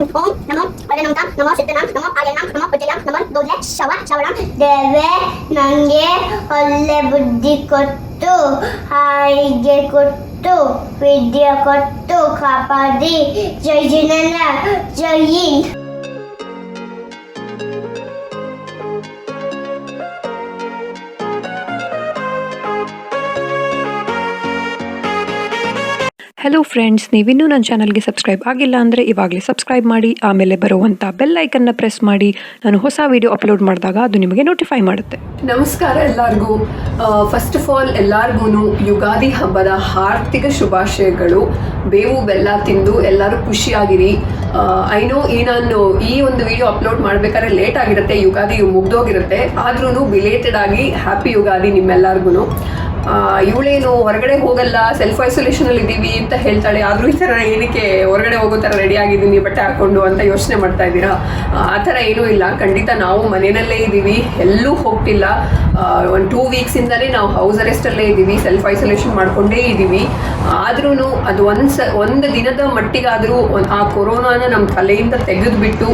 ಓಂ ನಮೋ ವರನಂತ ನಮೋ ಸಿದ್ಧನಾಂ ನಮೋ ಆರ್ಯನಾಂ ನಮೋ ಉಜ್ಜಲಾಂ ನಮೋ ದೋಲೆ ಶ್ರವಣಾಂ ದೇವೇ ನನಗೆ ಒಳ್ಳೆ ಬುದ್ಧಿ ಕೊಟ್ಟು ಆರೋಗ್ಯ ಕೊಟ್ಟು ವಿದ್ಯೆ ಕೊಟ್ಟು ಕಾಪಾಡಿ ಜೈ ಜಿನೇಂದ್ರ ಜೈ ಹಿಂದ್. ಹಲೋ ಫ್ರೆಂಡ್ಸ್, ನೀವಿನ್ನೂ ನನ್ನ ಚಾನಲ್ಗೆ ಸಬ್ಸ್ಕ್ರೈಬ್ ಆಗಿಲ್ಲ ಅಂದರೆ ಇವಾಗಲೇ ಸಬ್ಸ್ಕ್ರೈಬ್ ಮಾಡಿ, ಆಮೇಲೆ ಬರುವಂಥ ಬೆಲ್ ಐಕನ್ನ ಪ್ರೆಸ್ ಮಾಡಿ. ನಾನು ಹೊಸ ವಿಡಿಯೋ ಅಪ್ಲೋಡ್ ಮಾಡಿದಾಗ ಅದು ನಿಮಗೆ ನೋಟಿಫೈ ಮಾಡುತ್ತೆ. ನಮಸ್ಕಾರ ಎಲ್ಲರಿಗೂ. ಫಸ್ಟ್ ಆಫ್ ಆಲ್ ಎಲ್ಲರಿಗೂ ಯುಗಾದಿ ಹಬ್ಬದ ಹಾರ್ದಿಕ ಶುಭಾಶಯಗಳು. ಬೇವು ಬೆಲ್ಲ ತಿಂದು ಎಲ್ಲರೂ ಖುಷಿಯಾಗಿರಿ. ಐ ನೋ ನಾನು ಈ ಒಂದು ವಿಡಿಯೋ ಅಪ್ಲೋಡ್ ಮಾಡಬೇಕಾದ್ರೆ ಲೇಟ್ ಆಗಿರುತ್ತೆ, ಯುಗಾದಿ ಮುಗ್ದೋಗಿರುತ್ತೆ. ಆದ್ರೂ ಬಿಲೇಟೆಡ್ ಆಗಿ ಹ್ಯಾಪಿ ಯುಗಾದಿ ನಿಮ್ಮೆಲ್ಲರಿಗೂ. ಇವಳೇನು ಹೊರಗಡೆ ಹೋಗಲ್ಲ, ಸೆಲ್ಫ್ ಐಸೋಲೇಷನಲ್ಲಿ ಇದ್ದೀವಿ ಅಂತ ಹೇಳ್ತಾಳೆ, ಆದರೂ ಈ ಥರ ಏನಕ್ಕೆ ಹೊರಗಡೆ ಹೋಗೋ ಥರ ರೆಡಿ ಆಗಿದ್ದೀನಿ ಬಟ್ಟೆ ಹಾಕ್ಕೊಂಡು ಅಂತ ಯೋಚನೆ ಮಾಡ್ತಾ ಇದ್ದೀರಾ? ಆ ಥರ ಏನೂ ಇಲ್ಲ. ಖಂಡಿತ ನಾವು ಮನೆಯಲ್ಲೇ ಇದ್ದೀವಿ, ಎಲ್ಲೂ ಹೋಗ್ತಿಲ್ಲ. ಒಂದು 2 ವೀಕ್ಸಿಂದಲೇ ನಾವು ಹೌಸ್ ಅರೆಸ್ಟಲ್ಲೇ ಇದ್ದೀವಿ, ಸೆಲ್ಫ್ ಐಸೋಲೇಷನ್ ಮಾಡಿಕೊಂಡೇ ಇದ್ದೀವಿ. ಆದ್ರೂ ಅದು ಒಂದು ದಿನದ ಮಟ್ಟಿಗಾದರೂ ಆ ಕೊರೋನಾನ ನಮ್ಮ ತಲೆಯಿಂದ ತೆಗೆದುಬಿಟ್ಟು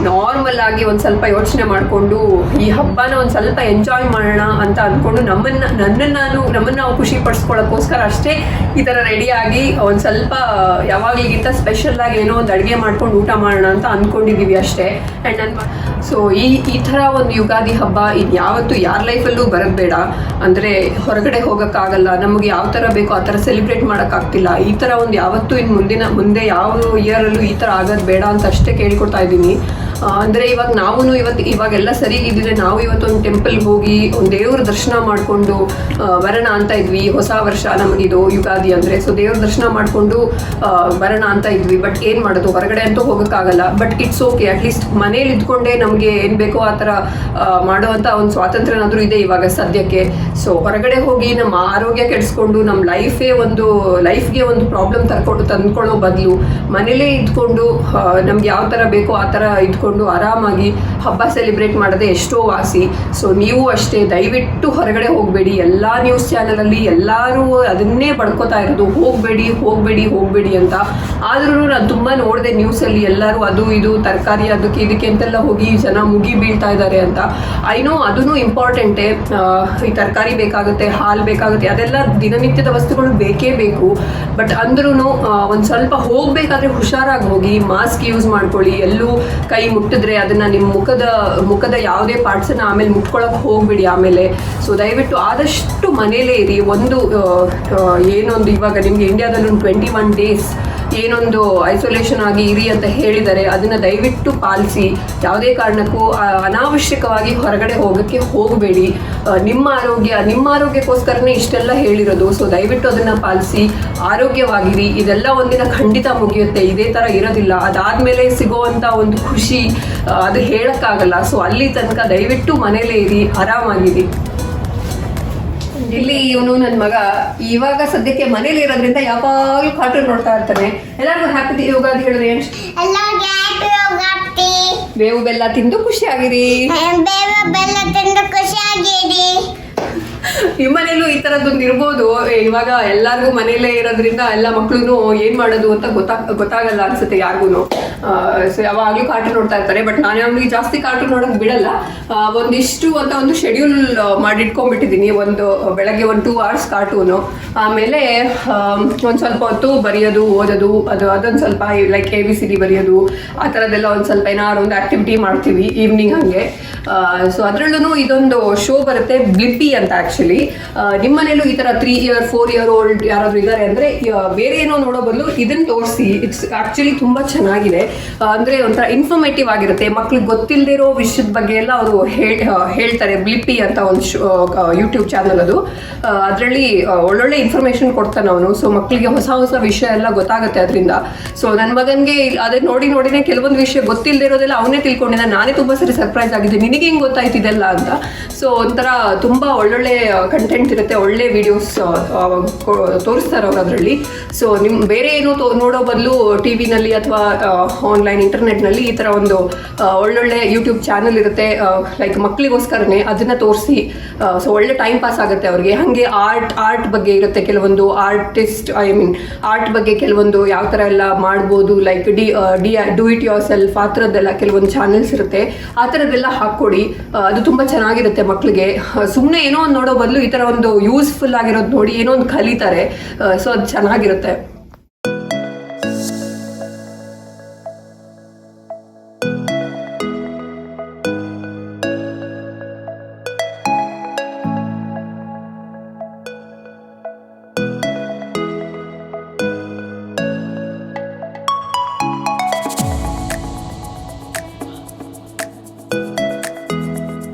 ನಾರ್ಮಲ್ ಆಗಿ ಒಂದು ಸ್ವಲ್ಪ ಯೋಚನೆ ಮಾಡಿಕೊಂಡು ಈ ಹಬ್ಬನ ಒಂದು ಸ್ವಲ್ಪ ಎಂಜಾಯ್ ಮಾಡೋಣ ಅಂತ ಅಂದ್ಕೊಂಡು ನಮ್ಮನ್ನು ನಾವು ಖುಷಿ ಪಡಿಸ್ಕೊಳ್ಳೋಕ್ಕೋಸ್ಕರ ಅಷ್ಟೇ ಈ ಥರ ರೆಡಿಯಾಗಿ ಒಂದು ಸ್ವಲ್ಪ ಯಾವಾಗಲಿಗಿಂತ ಸ್ಪೆಷಲ್ಲಾಗಿ ಏನೋ ಒಂದು ಅಡುಗೆ ಮಾಡ್ಕೊಂಡು ಊಟ ಮಾಡೋಣ ಅಂತ ಅಂದ್ಕೊಂಡಿದ್ದೀವಿ ಅಷ್ಟೇ. ಆ್ಯಂಡ್ ಸೊ ಈ ಥರ ಒಂದು ಯುಗಾದಿ ಹಬ್ಬ ಇದು ಯಾವತ್ತೂ ಯಾರ ಲೈಫಲ್ಲೂ ಬರೋದು ಬೇಡ. ಅಂದರೆ ಹೊರಗಡೆ ಹೋಗೋಕ್ಕಾಗಲ್ಲ, ನಮಗೆ ಯಾವ ಥರ ಬೇಕೋ ಆ ಥರ ಸೆಲೆಬ್ರೇಟ್ ಮಾಡೋಕ್ಕಾಗ್ತಿಲ್ಲ. ಈ ಥರ ಒಂದು ಯಾವತ್ತೂ ಇನ್ನು ಮುಂದೆ ಯಾವ ಇಯರಲ್ಲೂ ಈ ಥರ ಆಗೋದು ಬೇಡ ಅಂತ ಅಷ್ಟೇ ಕೇಳ್ಕೊಳ್ತಾ ಇದ್ದೀನಿ. ಅಂದರೆ ಇವಾಗೆಲ್ಲ ಸರಿ ಇದ್ದಿದ್ರೆ ನಾವು ಇವತ್ತೊಂದು ಟೆಂಪಲ್ಗೆ ಹೋಗಿ ಒಂದು ದೇವ್ರ ದರ್ಶನ ಮಾಡಿಕೊಂಡು ಬರೋಣ ಅಂತ ಇದ್ವಿ. ಹೊಸ ವರ್ಷ ನಮಗಿದು ಯುಗಾದಿ ಅಂದರೆ, ಸೊ ದೇವ್ರ ದರ್ಶನ ಮಾಡಿಕೊಂಡು ಬರೋಣ ಅಂತ ಇದ್ವಿ. ಬಟ್ ಏನು ಮಾಡೋದು, ಹೊರಗಡೆ ಅಂತೂ ಹೋಗೋಕ್ಕಾಗಲ್ಲ. ಬಟ್ ಇಟ್ಸ್ ಓಕೆ, ಅಟ್ಲೀಸ್ಟ್ ಮನೇಲಿ ಇದ್ಕೊಂಡೇ ನಮಗೆ ಏನು ಬೇಕೋ ಆ ಥರ ಮಾಡೋವಂಥ ಒಂದು ಸ್ವಾತಂತ್ರ್ಯನಾದರೂ ಇದೆ ಇವಾಗ ಸದ್ಯಕ್ಕೆ. ಸೊ ಹೊರಗಡೆ ಹೋಗಿ ನಮ್ಮ ಆರೋಗ್ಯ ಕೆಡಿಸ್ಕೊಂಡು ನಮ್ಮ ಲೈಫ್ಗೆ ಒಂದು ಪ್ರಾಬ್ಲಮ್ ತಂದ್ಕೊಳ್ಳೋ ಬದಲು ಮನೇಲೇ ಇದ್ಕೊಂಡು ನಮ್ಗೆ ಯಾವ ಥರ ಬೇಕೋ ಆ ಥರ ಇದ್ಕೊಂಡು ಆರಾಮಾಗಿ ಹಬ್ಬ ಸೆಲೆಬ್ರೇಟ್ ಮಾಡೋದೇ ಎಷ್ಟೋ ವಾಸಿ. ಸೊ ನೀವು ಅಷ್ಟೇ, ದಯವಿಟ್ಟು ಹೊರಗಡೆ ಹೋಗಬೇಡಿ. ಎಲ್ಲ ನ್ಯೂಸ್ ಚಾನಲಲ್ಲಿ ಎಲ್ಲರೂ ಅದನ್ನೇ ಪಡ್ಕೋತಾ ಇರೋದು, ಹೋಗಬೇಡಿ ಅಂತ. ಆದ್ರೂ ನಾನು ತುಂಬ ನೋಡಿದೆ ನ್ಯೂಸಲ್ಲಿ, ಎಲ್ಲರೂ ಅದು ಇದು ತರಕಾರಿ ಅದಕ್ಕೆ ಇದಕ್ಕೆ ಅಂತೆಲ್ಲ ಹೋಗಿ ಜನ ಮುಗಿ ಬೀಳ್ತಾ ಇದ್ದಾರೆ ಅಂತ. ಐನೋ ಅದೂ ಇಂಪಾರ್ಟೆಂಟೇ. ಈ ತರಕಾರಿ ಬೇಕಾಗುತ್ತೆ, ಹಾಲು ಬೇಕಾಗುತ್ತೆ, ಅದೆಲ್ಲ ದಿನನಿತ್ಯದ ವಸ್ತುಗಳು ಬೇಕೇ ಬೇಕು. ಬಟ್ ಅಂದ್ರೂ ಒಂದು ಸ್ವಲ್ಪ ಹೋಗಬೇಕಾದ್ರೆ ಹುಷಾರಾಗಿ ಹೋಗಿ, ಮಾಸ್ಕ್ ಯೂಸ್ ಮಾಡ್ಕೊಳ್ಳಿ. ಎಲ್ಲೂ ಕೈ ಮುಟ್ಟಿದ್ರೆ ಅದನ್ನು ನಿಮ್ಮ ಮುಖದ ಯಾವುದೇ ಪಾರ್ಟ್ಸನ್ನು ಆಮೇಲೆ ಮುಟ್ಕೊಳ್ಳೋಕೆ ಹೋಗ್ಬಿಡಿ ಆಮೇಲೆ. ಸೊ ದಯವಿಟ್ಟು ಆದಷ್ಟು ಮನೇಲೇ ಇರಿ. ಏನೊಂದು ಇವಾಗ ನಿಮಗೆ ಇಂಡಿಯಾದಲ್ಲಿ 21 days ಏನೊಂದು ಐಸೋಲೇಷನ್ ಆಗಿ ಇರಿ ಅಂತ ಹೇಳಿದ್ದಾರೆ, ಅದನ್ನು ದಯವಿಟ್ಟು ಪಾಲಿಸಿ. ಯಾವುದೇ ಕಾರಣಕ್ಕೂ ಅನಾವಶ್ಯಕವಾಗಿ ಹೊರಗಡೆ ಹೋಗೋಕ್ಕೆ ಹೋಗಬೇಡಿ. ನಿಮ್ಮ ಆರೋಗ್ಯಕ್ಕೋಸ್ಕರನೇ ಇಷ್ಟೆಲ್ಲ ಹೇಳಿರೋದು. ಸೊ ದಯವಿಟ್ಟು ಅದನ್ನು ಪಾಲಿಸಿ, ಆರೋಗ್ಯವಾಗಿರಿ. ಇದೆಲ್ಲ ಒಂದಿನ ಖಂಡಿತ ಮುಗಿಯುತ್ತೆ, ಇದೇ ಥರ ಇರೋದಿಲ್ಲ. ಅದಾದಮೇಲೆ ಸಿಗೋವಂಥ ಒಂದು ಖುಷಿ ಅದು ಹೇಳೋಕ್ಕಾಗಲ್ಲ. ಸೊ ಅಲ್ಲಿ ತನಕ ದಯವಿಟ್ಟು ಮನೇಲೇ ಇರಿ, ಆರಾಮಾಗಿರಿ. ಇಲ್ಲಿ ಇವನು ನನ್ನ ಮಗ ಇವಾಗ ಸದ್ಯಕ್ಕೆ ಮನೇಲಿ ಇರೋದ್ರಿಂದ ಯಾವಾಗಲೂ ಕಾರ್ಟೂನ್ ನೋಡ್ತಾ ಇರ್ತಾನೆ. ಎಲ್ಲರಿಗೂ ಹ್ಯಾಪಿ ಯುಗಾದಿ ಹೇಳಿದ್ರೆ ಏನು? ಬೇವು ಬೆಲ್ಲ ತಿಂದು ಖುಷಿಯಾಗಿರಿ. ನಿಮ್ಮನೇಲೂ ಈ ಥರದ್ದೊಂದು ಇರ್ಬೋದು. ಇವಾಗ ಎಲ್ಲರಿಗೂ ಮನೇಲೇ ಇರೋದ್ರಿಂದ ಎಲ್ಲ ಮಕ್ಕಳು ಏನು ಮಾಡೋದು ಅಂತ ಗೊತ್ತಾಗಲ್ಲ ಅನ್ಸುತ್ತೆ ಯಾರಿಗೂ. ಸೊ ಯಾವಾಗಲೂ ಕಾರ್ಟೂನ್ ನೋಡ್ತಾ ಇರ್ತಾರೆ. ಬಟ್ ನಾನು ಅವ್ನಿಗೆ ಜಾಸ್ತಿ ಕಾರ್ಟೂನ್ ನೋಡೋಕೆ ಬಿಡಲ್ಲ. ಒಂದಿಷ್ಟು ಅಂತ ಒಂದು ಶೆಡ್ಯೂಲ್ ಮಾಡಿಟ್ಕೊಂಡ್ಬಿಟ್ಟಿದ್ದೀನಿ. ಬೆಳಗ್ಗೆ 2 hours ಕಾರ್ಟೂನು, ಆಮೇಲೆ ಒಂದು ಸ್ವಲ್ಪ ಹೊತ್ತು ಬರೆಯೋದು, ಓದೋದು, ಅದೊಂದು ಸ್ವಲ್ಪ ಲೈಕ್ ABCD ಬರೆಯೋದು, ಆ ಥರದ್ದೆಲ್ಲ ಒಂದು ಸ್ವಲ್ಪ ಏನಾದ್ರು ಒಂದು ಆ್ಯಕ್ಟಿವಿಟಿ ಮಾಡ್ತೀವಿ ಈವ್ನಿಂಗ್ ಹಾಗೆ. ಸೊ ಅದರಲ್ಲೂ ಇದೊಂದು ಶೋ ಬರುತ್ತೆ, ಬ್ಲಿಪ್ಪಿ ಅಂತ. ಆ್ಯಕ್ಚುಲಿ ನಿಮ್ಮ ಮನೇಲೂ ಈ ಥರ 3 year 4 year old ಯಾರಾದರೂ ಇದ್ದಾರೆ ಅಂದರೆ ಬೇರೆ ಏನೋ ನೋಡೋ ಬದಲು ಇದನ್ನು ತೋರಿಸಿ. ಇಟ್ಸ್ ಆ್ಯಕ್ಚುಲಿ ತುಂಬ ಚೆನ್ನಾಗಿದೆ. ಅಂದರೆ ಒಂಥರ ಇನ್ಫಾರ್ಮೇಟಿವ್ ಆಗಿರುತ್ತೆ. ಮಕ್ಳಿಗೆ ಗೊತ್ತಿಲ್ಲದಿರೋ ವಿಷಯದ ಬಗ್ಗೆ ಎಲ್ಲ ಅವರು ಹೇಳ್ತಾರೆ. ಬ್ಲಿಪ್ಪಿ ಅಂತ ಒಂದು ಯೂಟ್ಯೂಬ್ ಚಾನಲ್ ಅದು. ಅದರಲ್ಲಿ ಒಳ್ಳೊಳ್ಳೆ ಇನ್ಫಾರ್ಮೇಷನ್ ಕೊಡ್ತಾನೆ ಅವನು. ಸೊ ಮಕ್ಕಳಿಗೆ ಹೊಸ ವಿಷಯ ಎಲ್ಲ ಗೊತ್ತಾಗುತ್ತೆ ಅದರಿಂದ. ಸೊ ನನ್ನ ಮಗನಿಗೆ ಅದೇ ನೋಡಿನೇ ಕೆಲವೊಂದು ವಿಷಯ ಗೊತ್ತಿಲ್ಲದಿರೋದೆಲ್ಲ ಅವನೇ ತಿಳ್ಕೊಂಡಿದ್ದ. ನಾನೇ ತುಂಬ ಸರಿ ಸರ್ಪ್ರೈಸ್ ಆಗಿದ್ದೆ, ನಿನಗೆ ಹೆಂಗೆ ಗೊತ್ತಾಯ್ತಿದೆಲ್ಲ ಅಂತ. ಸೊ ಒಂಥರ ತುಂಬ ಒಳ್ಳೊಳ್ಳೆ ಕಂಟೆಂಟ್ ಇರುತ್ತೆ, ಒಳ್ಳೆ ವಿಡಿಯೋಸ್ ತೋರಿಸ್ತಾರೆ ಅವರು ಅದರಲ್ಲಿ. ಸೊ ಬೇರೆ ಏನು ನೋಡೋ ಬದಲು ಟಿವಿನಲ್ಲಿ ಅಥವಾ ಆನ್ಲೈನ್ ಇಂಟರ್ನೆಟ್ನಲ್ಲಿ ಈ ಥರ ಒಂದು ಒಳ್ಳೊಳ್ಳೆ ಯೂಟ್ಯೂಬ್ ಚಾನಲ್ ಇರುತ್ತೆ, ಲೈಕ್ ಮಕ್ಕಳಿಗೋಸ್ಕರನೇ ಅದನ್ನು ತೋರಿಸಿ. ಸೊ ಒಳ್ಳೆ ಟೈಮ್ ಪಾಸ್ ಆಗುತ್ತೆ ಅವ್ರಿಗೆ. ಹಾಗೆ ಆರ್ಟ್ ಬಗ್ಗೆ ಇರುತ್ತೆ, ಕೆಲವೊಂದು ಆರ್ಟ್ ಬಗ್ಗೆ ಕೆಲವೊಂದು ಯಾವ ಥರ ಎಲ್ಲ ಮಾಡ್ಬೋದು, like do it your self ಆ ಥರದ್ದೆಲ್ಲ ಕೆಲವೊಂದು ಚಾನಲ್ಸ್ ಇರುತ್ತೆ. ಆ ಥರದ್ದೆಲ್ಲ ಹಾಕ್ಕೊಡಿ, ಅದು ತುಂಬ ಚೆನ್ನಾಗಿರುತ್ತೆ ಮಕ್ಕಳಿಗೆ. ಸುಮ್ಮನೆ ಏನೋ ಒಂದು ನೋಡೋ ಬದಲು ಈ ಥರ ಒಂದು ಯೂಸ್ಫುಲ್ ಆಗಿರೋದು ನೋಡಿ ಏನೋ ಒಂದು ಕಲಿತಾರೆ. ಸೊ ಅದು ಚೆನ್ನಾಗಿರುತ್ತೆ.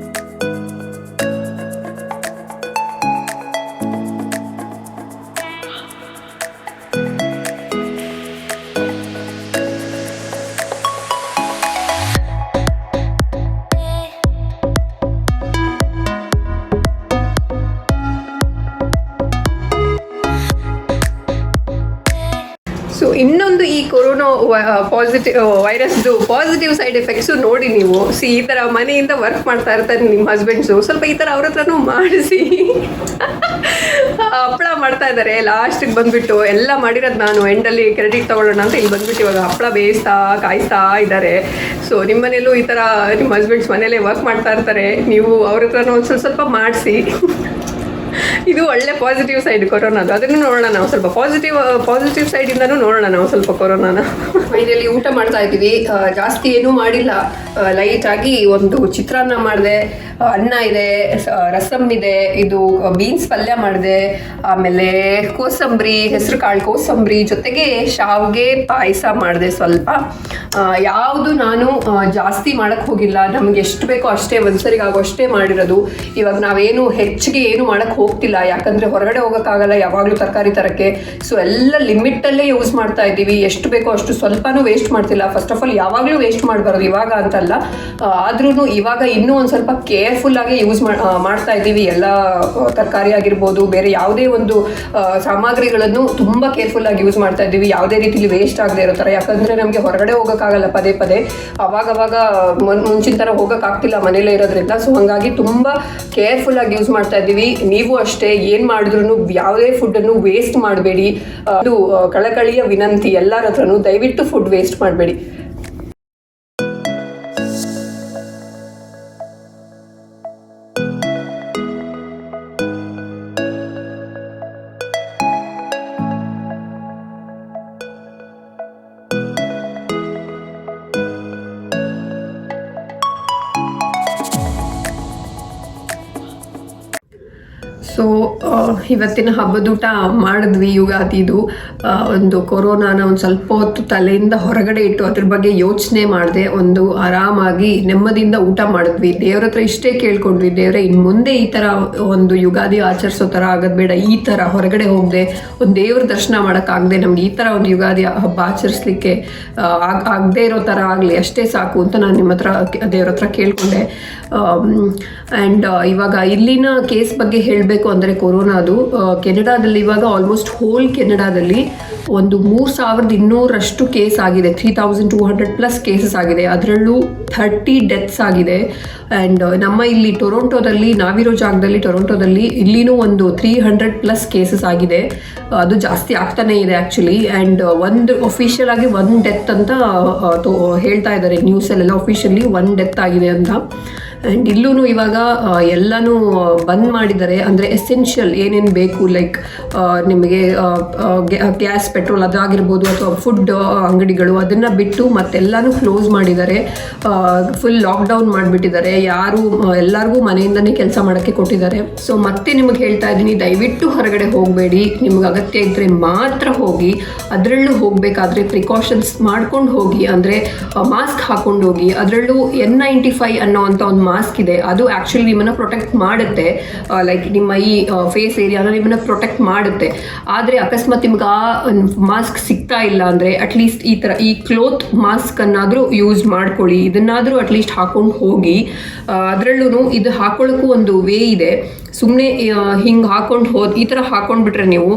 ಸೊ ಇನ್ನೊಂದು ಈ ಕೊರೋನಾ ವೈರಸ್ದು ಪಾಸಿಟಿವ್ ಸೈಡ್ ಎಫೆಕ್ಟ್ಸು ನೋಡಿ ನೀವು. ಈ ಥರ ಮನೆಯಿಂದ ವರ್ಕ್ ಮಾಡ್ತಾ ಇರ್ತಾರೆ ನಿಮ್ಮ ಹಸ್ಬೆಂಡ್ಸು, ಸ್ವಲ್ಪ ಈ ಥರ ಅವ್ರ ಹತ್ರನೂ ಮಾಡಿಸಿ. ಹಪ್ಪಳ ಮಾಡ್ತಾ ಇದ್ದಾರೆ, ಲಾಸ್ಟಿಗೆ ಬಂದುಬಿಟ್ಟು ಎಲ್ಲ ಮಾಡಿರೋದು ನಾನು ಎಂಡಲ್ಲಿ ಕ್ರೆಡಿಟ್ ತೊಗೊಳ್ಳೋಣ ಅಂತ ಇಲ್ಲಿ ಬಂದುಬಿಟ್ಟು ಇವಾಗ ಹಪ್ಪಳ ಕಾಯಿಸ್ತಾ ಇದ್ದಾರೆ. ಸೊ ನಿಮ್ಮ ಮನೇಲೂ ಈ ಥರ ನಿಮ್ಮ ಹಸ್ಬೆಂಡ್ಸ್ ಮನೇಲೇ ವರ್ಕ್ ಮಾಡ್ತಾ ಇರ್ತಾರೆ, ನೀವು ಅವ್ರ ಹತ್ರನೂ ಒಂದು ಸ್ವಲ್ಪ ಮಾಡಿಸಿ. ಇದು ಒಳ್ಳೆ ಪಾಸಿಟಿವ್ ಸೈಡ್ ಕೊರೋನಾದು, ಅದನ್ನು ನೋಡೋಣ ನಾವು ಸ್ವಲ್ಪ. ಪಾಸಿಟಿವ್ ಸೈಡಿಂದನೂ ನೋಡೋಣ ನಾವು ಸ್ವಲ್ಪ ಕೊರೋನಾನ. ಮೈನಲ್ಲಿ ಊಟ ಮಾಡ್ತಾ ಇದ್ದೀವಿ, ಜಾಸ್ತಿ ಏನೂ ಮಾಡಿಲ್ಲ, ಲೈಟಾಗಿ ಒಂದು ಚಿತ್ರಾನ್ನ ಮಾಡಿದೆ, ಅನ್ನ ಇದೆ, ರಸಮ್ ಇದೆ, ಇದು ಬೀನ್ಸ್ ಪಲ್ಯ ಮಾಡಿದೆ, ಆಮೇಲೆ ಕೋಸಂಬರಿ, ಹೆಸರು ಕಾಳು ಕೋಸಂಬರಿ, ಜೊತೆಗೆ ಶಾವಿಗೆ ಪಾಯಸ ಮಾಡಿದೆ ಸ್ವಲ್ಪ. ಯಾವುದು ನಾನು ಜಾಸ್ತಿ ಮಾಡೋಕ್ಕೆ ಹೋಗಿಲ್ಲ, ನಮ್ಗೆ ಎಷ್ಟು ಬೇಕೋ ಅಷ್ಟೇ, ಒಂದ್ಸರಿಗೆ ಆಗೋ ಅಷ್ಟೇ ಮಾಡಿರೋದು. ಇವಾಗ ನಾವೇನು ಹೆಚ್ಚಿಗೆ ಏನು ಮಾಡೋಕ್ಕೆ ಹೋಗ್ತಿಲ್ಲ, ಯಾಕಂದರೆ ಹೊರಗಡೆ ಹೋಗೋಕ್ಕಾಗಲ್ಲ ಯಾವಾಗಲೂ ತರಕಾರಿ ತರಕ್ಕೆ. ಸೊ ಎಲ್ಲ ಲಿಮಿಟಲ್ಲೇ ಯೂಸ್ ಮಾಡ್ತಾ ಇದ್ದೀವಿ, ಎಷ್ಟು ಬೇಕೋ ಅಷ್ಟು, ಸ್ವಲ್ಪನೂ ವೇಸ್ಟ್ ಮಾಡ್ತಿಲ್ಲ. ಫಸ್ಟ್ ಆಫ್ ಆಲ್ ಯಾವಾಗಲೂ ವೇಸ್ಟ್ ಮಾಡಬಾರ್ದು, ಇವಾಗ ಅಂತಲ್ಲ, ಆದ್ರೂ ಇವಾಗ ಇನ್ನೂ ಒಂದು ಸ್ವಲ್ಪ ಕೇರ್ಫುಲ್ಲಾಗಿ ಯೂಸ್ ಮಾಡ್ತಾ ಇದ್ದೀವಿ. ಎಲ್ಲ ತರಕಾರಿ ಆಗಿರ್ಬೋದು, ಬೇರೆ ಯಾವುದೇ ಒಂದು ಸಾಮಗ್ರಿಗಳನ್ನು ತುಂಬ ಕೇರ್ಫುಲ್ಲಾಗಿ ಯೂಸ್ ಮಾಡ್ತಾ ಇದ್ದೀವಿ, ಯಾವುದೇ ರೀತಿಲಿ ವೇಸ್ಟ್ ಆಗದೆ ಇರೋ ಥರ. ಯಾಕಂದರೆ ನಮಗೆ ಹೊರಗಡೆ ಹೋಗೋಕ್ಕಾಗಲ್ಲ ಪದೇ ಅವಾಗವಾಗ ಮುಂಚಿನ ಥರ ಹೋಗೋಕ್ಕಾಗ್ತಿಲ್ಲ ಮನೇಲೇ ಇರೋದ್ರಿಂದ. ಸೊ ಹಾಗಾಗಿ ತುಂಬ ಕೇರ್ಫುಲ್ಲಾಗಿ ಯೂಸ್ ಮಾಡ್ತಾ ಇದ್ದೀವಿ. ನೀವು ಅಷ್ಟೇ, ಏನು ಮಾಡಿದ್ರೂ ಯಾವುದೇ ಫುಡ್ಡನ್ನು ವೇಸ್ಟ್ ಮಾಡಬೇಡಿ. ಅದು ಕಳಕಳಿಯ ವಿನಂತಿ ಎಲ್ಲರ ಹತ್ರನೂ, ದಯವಿಟ್ಟು ಫುಡ್ ವೇಸ್ಟ್ ಮಾಡಬೇಡಿ. ಸೊ ಇವತ್ತಿನ ಹಬ್ಬದೂಟ ಮಾಡಿದ್ವಿ ಯುಗಾದಿದು. ಒಂದು ಕೊರೋನಾನ ಒಂದು ಸ್ವಲ್ಪ ಹೊತ್ತು ತಲೆಯಿಂದ ಹೊರಗಡೆ ಇಟ್ಟು ಅದ್ರ ಬಗ್ಗೆ ಯೋಚನೆ ಮಾಡಿದೆ, ಒಂದು ಆರಾಮಾಗಿ ನೆಮ್ಮದಿಯಿಂದ ಊಟ ಮಾಡಿದ್ವಿ. ದೇವ್ರ ಹತ್ರ ಇಷ್ಟೇ ಕೇಳ್ಕೊಂಡ್ವಿ, ದೇವ್ರೆ ಇನ್ನು ಮುಂದೆ ಈ ಥರ ಒಂದು ಯುಗಾದಿ ಆಚರಿಸೋ ಥರ ಆಗೋದು ಬೇಡ, ಈ ಥರ ಹೊರಗಡೆ ಹೋಗದೆ ಒಂದು ದೇವ್ರ ದರ್ಶನ ಮಾಡೋಕ್ಕಾಗದೆ ನಮ್ಗೆ ಈ ಥರ ಒಂದು ಯುಗಾದಿ ಹಬ್ಬ ಆಚರಿಸ್ಲಿಕ್ಕೆ ಆಗದೆ ಇರೋ ಥರ ಆಗಲಿ, ಅಷ್ಟೇ ಸಾಕು ಅಂತ ನಾನು ನಿಮ್ಮ ಹತ್ರ ದೇವ್ರ ಹತ್ರ ಕೇಳ್ಕೊಂಡೆ. ಆ್ಯಂಡ್ ಇವಾಗ ಇಲ್ಲಿನ ಕೇಸ್ ಬಗ್ಗೆ ಹೇಳಬೇಕು ಅಂದರೆ ಕೊರೋನಾದು, ಕೆನಡಾದಲ್ಲಿ ಇವಾಗ ಆಲ್ಮೋಸ್ಟ್ ಹೋಲ್ ಕೆನಡಾದಲ್ಲಿ ಒಂದು 3200 ಕೇಸ್ ಆಗಿದೆ, 3200+ ಕೇಸಸ್ ಆಗಿದೆ, ಅದರಲ್ಲೂ 30 ಡೆತ್ಸ್ ಆಗಿದೆ. ಆ್ಯಂಡ್ ನಮ್ಮ ಇಲ್ಲಿ ಟೊರೊಂಟೊದಲ್ಲಿ, ನಾವಿರೋ ಜಾಗದಲ್ಲಿ ಟೊರೊಂಟೊದಲ್ಲಿ ಇಲ್ಲಿನೂ ಒಂದು 300+ ಕೇಸಸ್ ಆಗಿದೆ. ಅದು ಜಾಸ್ತಿ ಆಗ್ತಾನೇ ಇದೆ ಆ್ಯಕ್ಚುಲಿ. ಆ್ಯಂಡ್ ಒಂದು ಅಫಿಷಿಯಲ್ ಆಗಿ 1 ಡೆತ್ ಅಂತ ಹೇಳ್ತಾ ಇದ್ದಾರೆ ನ್ಯೂಸಲ್ಲೆಲ್ಲ, ಅಫಿಷಿಯಲಿ 1 ಡೆತ್ ಆಗಿದೆ ಅಂತ. ಆ್ಯಂಡ್ ಇಲ್ಲೂ ಇವಾಗ ಎಲ್ಲನೂ ಬಂದ್ ಮಾಡಿದ್ದಾರೆ, ಅಂದರೆ ಎಸೆನ್ಷಿಯಲ್ ಏನೇನು ಬೇಕು, ಲೈಕ್ ನಿಮಗೆ ಗ್ಯಾಸ್, ಪೆಟ್ರೋಲ್ ಅದಾಗಿರ್ಬೋದು, ಅಥವಾ ಫುಡ್ ಅಂಗಡಿಗಳು, ಅದನ್ನು ಬಿಟ್ಟು ಮತ್ತೆಲ್ಲನೂ ಕ್ಲೋಸ್ ಮಾಡಿದ್ದಾರೆ. ಫುಲ್ ಲಾಕ್ಡೌನ್ ಮಾಡಿಬಿಟ್ಟಿದ್ದಾರೆ, ಎಲ್ಲರಿಗೂ ಮನೆಯಿಂದನೇ ಕೆಲಸ ಮಾಡೋಕ್ಕೆ ಕೊಟ್ಟಿದ್ದಾರೆ. ಸೊ ಮತ್ತೆ ನಿಮಗೆ ಹೇಳ್ತಾ ಇದ್ದೀನಿ, ದಯವಿಟ್ಟು ಹೊರಗಡೆ ಹೋಗಬೇಡಿ, ನಿಮ್ಗೆ ಅಗತ್ಯ ಇದ್ದರೆ ಮಾತ್ರ ಹೋಗಿ. ಅದರಲ್ಲೂ ಹೋಗಬೇಕಾದ್ರೆ ಪ್ರಿಕಾಷನ್ಸ್ ಮಾಡ್ಕೊಂಡು ಹೋಗಿ, ಅಂದರೆ ಮಾಸ್ಕ್ ಹಾಕ್ಕೊಂಡು ಹೋಗಿ. ಅದರಲ್ಲೂ N95 ಅನ್ನೋ ಅಂಥ ಒಂದು ಮಾಸ್ಕ್ ಇದೆ, ಅದು ಆ್ಯಕ್ಚುಲಿ ನಿಮ್ಮನ್ನು ಪ್ರೊಟೆಕ್ಟ್ ಮಾಡುತ್ತೆ, ಲೈಕ್ ನಿಮ್ಮ ಈ ಫೇಸ್ ಏರಿಯಾನ ನಿಮ್ಮನ್ನು ಪ್ರೊಟೆಕ್ಟ್ ಮಾಡುತ್ತೆ. ಆದರೆ ಅಕಸ್ಮಾತ್ ನಿಮ್ಗೆ ಆ ಮಾಸ್ಕ್ ಸಿಗ್ತಾ ಇಲ್ಲ ಅಂದರೆ ಅಟ್ಲೀಸ್ಟ್ ಈ ಥರ ಈ ಕ್ಲೋತ್ ಮಾಸ್ಕ್ ಅನ್ನಾದರೂ ಯೂಸ್ ಮಾಡ್ಕೊಳ್ಳಿ, ಇದನ್ನಾದರೂ ಅಟ್ಲೀಸ್ಟ್ ಹಾಕೊಂಡು ಹೋಗಿ. ಅದರಲ್ಲೂ ಇದು ಹಾಕೊಳ್ಳೋಕ್ಕೂ ಒಂದು ವೇ ಇದೆ. ಸುಮ್ಮನೆ ಹಿಂಗೆ ಹಾಕೊಂಡು ಈ ಥರ ಹಾಕೊಂಡ್ಬಿಟ್ರೆ ನೀವು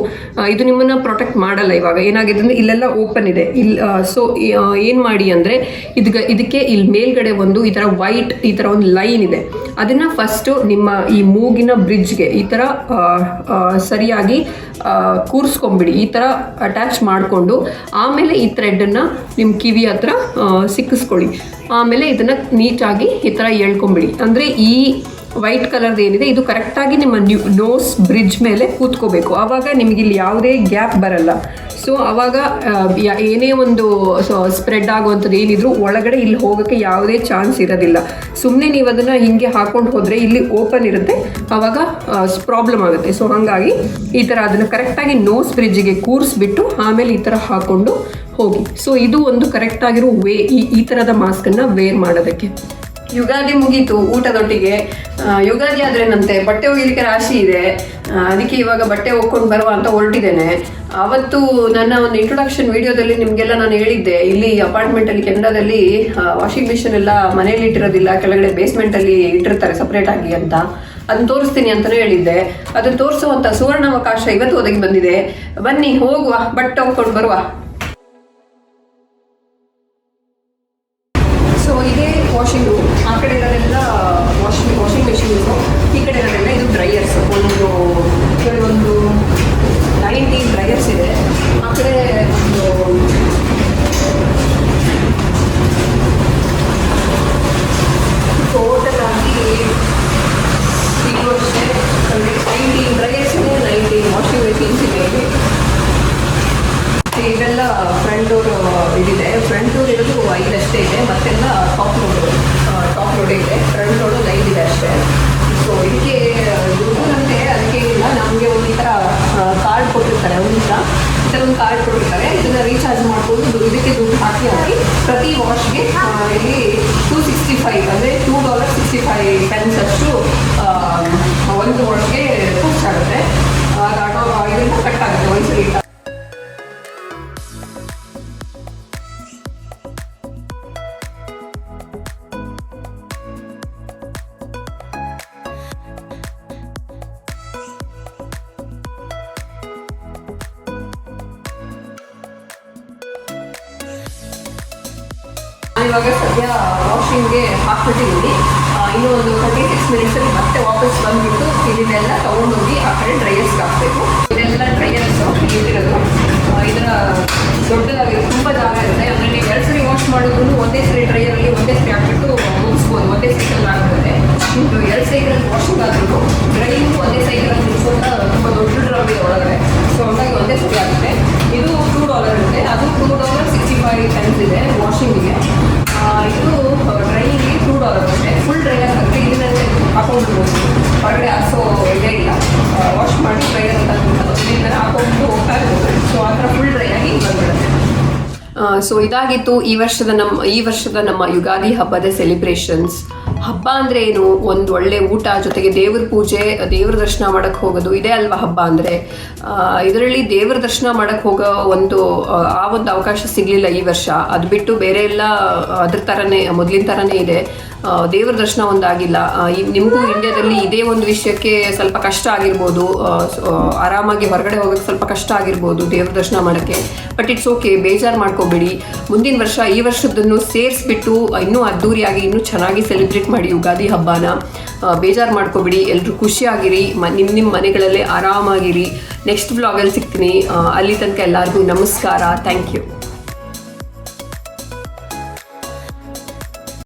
ಇದು ನಿಮ್ಮನ್ನು ಪ್ರೊಟೆಕ್ಟ್ ಮಾಡಲ್ಲ. ಇವಾಗ ಏನಾಗಿದೆ ಅಂದರೆ ಇಲ್ಲೆಲ್ಲ ಓಪನ್ ಇದೆ ಇಲ್ಲಿ. ಸೊ ಏನು ಮಾಡಿ ಅಂದರೆ ಇದಕ್ಕೆ ಇಲ್ಲಿ ಮೇಲ್ಗಡೆ ಒಂದು ಈ ಥರ ವೈಟ್ ಈ ಥರ ಒಂದು ಲೈನ್ ಇದೆ, ಅದನ್ನು ಫಸ್ಟು ನಿಮ್ಮ ಈ ಮೂಗಿನ ಬ್ರಿಡ್ಜ್ಗೆ ಈ ಥರ ಸರಿಯಾಗಿ ಕೂರಿಸ್ಕೊಂಬಿಡಿ. ಈ ಥರ ಅಟ್ಯಾಚ್ ಮಾಡಿಕೊಂಡು ಆಮೇಲೆ ಈ ಥ್ರೆಡ್ಡನ್ನು ನಿಮ್ಮ ಕಿವಿ ಹತ್ರ ಸಿಕ್ಕಿಸ್ಕೊಳ್ಳಿ. ಆಮೇಲೆ ಇದನ್ನು ನೀಟಾಗಿ ಈ ಥರ ಎಳ್ಕೊಂಬಿಡಿ. ಅಂದರೆ ಈ ವೈಟ್ ಕಲರ್ದು ಏನಿದೆ ಇದು ಕರೆಕ್ಟಾಗಿ ನಿಮ್ಮ ನೋಸ್ ಬ್ರಿಡ್ಜ್ ಮೇಲೆ ಕೂತ್ಕೋಬೇಕು. ಆವಾಗ ನಿಮಗೆ ಇಲ್ಲಿ ಯಾವುದೇ ಗ್ಯಾಪ್ ಬರಲ್ಲ. ಸೊ ಆವಾಗ ಏನೇ ಒಂದು ಸ್ಪ್ರೆಡ್ ಆಗುವಂಥದ್ದು ಏನಿದ್ರು ಒಳಗಡೆ ಇಲ್ಲಿ ಹೋಗೋಕ್ಕೆ ಯಾವುದೇ ಚಾನ್ಸ್ ಇರೋದಿಲ್ಲ. ಸುಮ್ಮನೆ ನೀವು ಅದನ್ನು ಹಿಂಗೆ ಹಾಕೊಂಡು ಹೋದರೆ ಇಲ್ಲಿ ಓಪನ್ ಇರುತ್ತೆ, ಆವಾಗ ಪ್ರಾಬ್ಲಮ್ ಆಗುತ್ತೆ. ಸೊ ಹಾಗಾಗಿ ಈ ಥರ ಅದನ್ನು ಕರೆಕ್ಟಾಗಿ ನೋಸ್ ಬ್ರಿಡ್ಜಿಗೆ ಕೂರಿಸ್ಬಿಟ್ಟು ಆಮೇಲೆ ಈ ಥರ ಹಾಕ್ಕೊಂಡು ಹೋಗಿ. ಸೊ ಇದು ಒಂದು ಕರೆಕ್ಟಾಗಿರೋ ವೇ ಈ ಥರದ ಮಾಸ್ಕನ್ನು ವೇರ್ ಮಾಡೋದಕ್ಕೆ. ಯುಗಾದಿ ಮುಗೀತು ಊಟದೊಟ್ಟಿಗೆ. ಯುಗಾದಿ ಆದ್ರೇನಂತೆ ಬಟ್ಟೆ ಒಗಿಲಿಕ್ಕೆ ರಾಶಿ ಇದೆ, ಅದಕ್ಕೆ ಇವಾಗ ಬಟ್ಟೆ ಒಗ್ಕೊಂಡು ಬರುವ ಅಂತ ಹೊರಟಿದ್ದೇನೆ. ಅವತ್ತು ನನ್ನ ಒಂದು ಇಂಟ್ರೊಡಕ್ಷನ್ ವಿಡಿಯೋದಲ್ಲಿ ನಿಮಗೆಲ್ಲ ನಾನು ಹೇಳಿದ್ದೆ, ಇಲ್ಲಿ ಅಪಾರ್ಟ್ಮೆಂಟಲ್ಲಿ ಕೆನಡಾದಲ್ಲಿ ವಾಷಿಂಗ್ ಮಿಷಿನ್ ಎಲ್ಲ ಮನೆಯಲ್ಲಿ ಇಟ್ಟಿರೋದಿಲ್ಲ, ಕೆಳಗಡೆ ಬೇಸ್ಮೆಂಟಲ್ಲಿ ಇಟ್ಟಿರ್ತಾರೆ ಸಪ್ರೇಟ್ ಆಗಿ ಅಂತ. ಅದನ್ನ ತೋರಿಸ್ತೀನಿ ಅಂತಲೇ ಹೇಳಿದ್ದೆ. ಅದನ್ನು ತೋರಿಸುವಂಥ ಸುವರ್ಣಾವಕಾಶ ಇವತ್ತು ಒದಗಿ ಬಂದಿದೆ. ಬನ್ನಿ ಹೋಗುವ, ಬಟ್ಟೆ ಒಗ್ಕೊಂಡು ಬರುವ. ಸೊ ಇದೇ ವಾಷಿಂಗು, ಆ ಕಡೆ ಇರೋದೆಲ್ಲ ವಾಷಿಂಗ್ ಮೆಷಿನ್ಸು, ಈ ಕಡೆ ಇರೋದೆಲ್ಲ ಇದು ಡ್ರೈಯರ್ಸ್. ಒಂದು 19 ಡ್ರೈಯರ್ಸ್ ಇದೆ. ಆ ಕಡೆ ಒಂದು ಟೋಟಲ್ ಆಗಿ ಈಗ ಅಷ್ಟೇ 19 ಡ್ರೈಯರ್ಸ್ ಇದೆ, 19 ವಾಷಿಂಗ್ ಮೆಷಿನ್ಸ್ ಇದೆ. ಇವೆಲ್ಲ ಫ್ರಂಟ್ ಡೋರ್ ಇದಿದೆ. ಫ್ರಂಟ್ ಡೋರ್ ಇರೋದು 5 ಅಷ್ಟೇ ಇದೆ, ಮತ್ತೆಲ್ಲ ಟಾಪ್ ಲೋಡ್ ಇದೆ. ಫ್ರಂಟ್ ಡೋರ್ 5 ಇದೆ ಅಷ್ಟೇ. ಸೊ ಇದಕ್ಕೆ ದುಡ್ಡಂತೆ ಅದಕ್ಕೆ ಇಲ್ಲ, ನಮಗೆ ಒಂದು ಈ ಥರ ಕಾರ್ಡ್ ಕೊಟ್ಟಿರ್ತಾರೆ. ಈ ಥರ ಒಂದು ಕಾರ್ಡ್ ಕೊಟ್ಟಿರ್ತಾರೆ, ಇದನ್ನು ರೀಚಾರ್ಜ್ ಮಾಡ್ಕೊಂಡು ಇದಕ್ಕೆ ದುಡ್ಡು ಹಾಕಿ ಪ್ರತಿ ವಾಶ್ಗೆ ಇಲ್ಲಿ $2.65 ಅಂದರೆ $2.65 ಅಷ್ಟು ಒಂದು ವಾಶ್ಗೆ ಖರ್ಚಾಗುತ್ತೆ. ಇದರಿಂದ ಕಟ್ ಆಗುತ್ತೆ ಒಂದ್ಸರಿ. ಇವಾಗ ಸದ್ಯ ವಾಷಿಂಗ್ಗೆ ಹಾಕ್ಬಿಟ್ಟಿದ್ದೀನಿ. ಇನ್ನೂ ಒಂದು 36 ಮಿನಿಟ್ಸಲ್ಲಿ ಮತ್ತೆ ವಾಪಸ್ ಬಂದುಬಿಟ್ಟು ಇದನ್ನೆಲ್ಲ ತೊಗೊಂಡೋಗಿ ಆ ಕಡೆ ಡ್ರೈಯರ್ಸ್ಗೆ ಹಾಕಬೇಕು. ಇದೆಲ್ಲ ಡ್ರೈಯರ್ಸು ಇಟ್ಟಿರೋದು. ಇದರ ದೊಡ್ಡದಾಗಿರೋ ತುಂಬ ಜಾಗ ಇರುತ್ತೆ. ಅಂದರೆ ನೀವು 2 ಸರಿ ವಾಶ್ ಮಾಡಿದ್ರು ಒಂದೇ ಸರಿ ಡ್ರೈಯರಲ್ಲಿ ಒಂದೇ ಸರಿ ಹಾಕ್ಬಿಟ್ಟು ಮುಗಿಸ್ಬೋದು, ಒಂದೇ ಸೈಕಲ್ ಆಗಿರುತ್ತೆ. ನಿಮ್ಮದು 2 ಸೈಕಲ್ ವಾಷಿಂಗ್ ಆದ್ರೂ ಡ್ರೈಯಿಂಗು ಒಂದೇ ಸೈಕಲಲ್ಲಿ ಮುಗಿಸೋದ ತುಂಬ ದೊಡ್ಡ ಡ್ರಮ್ ಇದೆ ಒಳಗಡೆ. ಸೊ ಹಾಗಾಗಿ ಒಂದೇ ಸರಿ ಆಗುತ್ತೆ. ಇದು $2 ಇರುತ್ತೆ, ಅದು $2.65 ಇದೆ ವಾಷಿಂಗಿಗೆ. ಇದು ಡ್ರೈಯಿಂಗ್ಗೆ $2 ಅಷ್ಟೇ. ಫುಲ್ ಡ್ರೈಯರ್ ಹಾಕಿ ಇದನ್ನೇ ಹಾಕೊಂಡ್ಬಿಡ್ಬೋದು, ಹೊರಗಡೆ ಹಾಸೋ ಇದೇ ಇಲ್ಲ. ವಾಶ್ ಮಾಡಿ ಡ್ರೈಯರ್ ಅಂತ ಇದನ್ನ ಹಾಕೊಂಡು ಹೋಗ್ತಾ ಇರ್ಬೋದು. ಸೊ ಆ ಥರ ಫುಲ್ ಡ್ರೈ ಆಗಿ ಬಂದ್ಬಿಡುತ್ತೆ. ಸೊ ಇದಾಗಿತ್ತು ಈ ವರ್ಷದ ನಮ್ಮ ಯುಗಾದಿ ಹಬ್ಬದ ಸೆಲಿಬ್ರೇಷನ್ಸ್. ಹಬ್ಬ ಅಂದರೆ ಏನು? ಒಂದು ಒಳ್ಳೆ ಊಟ ಜೊತೆಗೆ ದೇವ್ರ ಪೂಜೆ, ದೇವ್ರ ದರ್ಶನ ಮಾಡೋಕ್ಕೆ ಹೋಗೋದು, ಇದೇ ಅಲ್ವಾ ಹಬ್ಬ ಅಂದರೆ. ಇದರಲ್ಲಿ ದೇವ್ರ ದರ್ಶನ ಮಾಡೋಕ್ಕೆ ಹೋಗೋ ಒಂದು ಅವಕಾಶ ಸಿಗಲಿಲ್ಲ ಈ ವರ್ಷ. ಅದು ಬಿಟ್ಟು ಬೇರೆ ಎಲ್ಲ ಅದ್ರ ಥರನೇ ಮೊದಲಿನ ಥರನೇ ಇದೆ. ದೇವ್ರ ದರ್ಶನ ಒಂದಾಗಿಲ್ಲ. ನಿಮಗೂ ಇಂಡಿಯಾದಲ್ಲಿ ಇದೇ ಒಂದು ವಿಷಯಕ್ಕೆ ಸ್ವಲ್ಪ ಕಷ್ಟ ಆಗಿರ್ಬೋದು, ಆರಾಮಾಗಿ ಹೊರಗಡೆ ಹೋಗೋಕ್ಕೆ ಸ್ವಲ್ಪ ಕಷ್ಟ ಆಗಿರ್ಬೋದು ದೇವ್ರ ದರ್ಶನ ಮಾಡೋಕ್ಕೆ. ಬಟ್ ಇಟ್ಸ್ ಓಕೆ, ಬೇಜಾರು ಮಾಡ್ಕೋಬೇಡಿ. ಮುಂದಿನ ವರ್ಷ ಈ ವರ್ಷದನ್ನು ಸೇರಿಸ್ಬಿಟ್ಟು ಇನ್ನೂ ಅದ್ದೂರಿಯಾಗಿ ಇನ್ನೂ ಚೆನ್ನಾಗಿ ಸೆಲೆಬ್ರೇಟ್ ಮಾಡಿ ಯುಗಾದಿ ಹಬ್ಬನ. ಬೇಜಾರು ಮಾಡ್ಕೋಬೇಡಿ, ಎಲ್ಲರೂ ಖುಷಿಯಾಗಿರಿ, ನಿಮ್ಮ ಮನೆಗಳಲ್ಲೇ ಆರಾಮಾಗಿರಿ. ನೆಕ್ಸ್ಟ್ ವ್ಲಾಗಲ್ಲಿ ಸಿಗ್ತೀನಿ. ಅಲ್ಲಿ ತನಕ ಎಲ್ಲರಿಗೂ ನಮಸ್ಕಾರ. Thank you.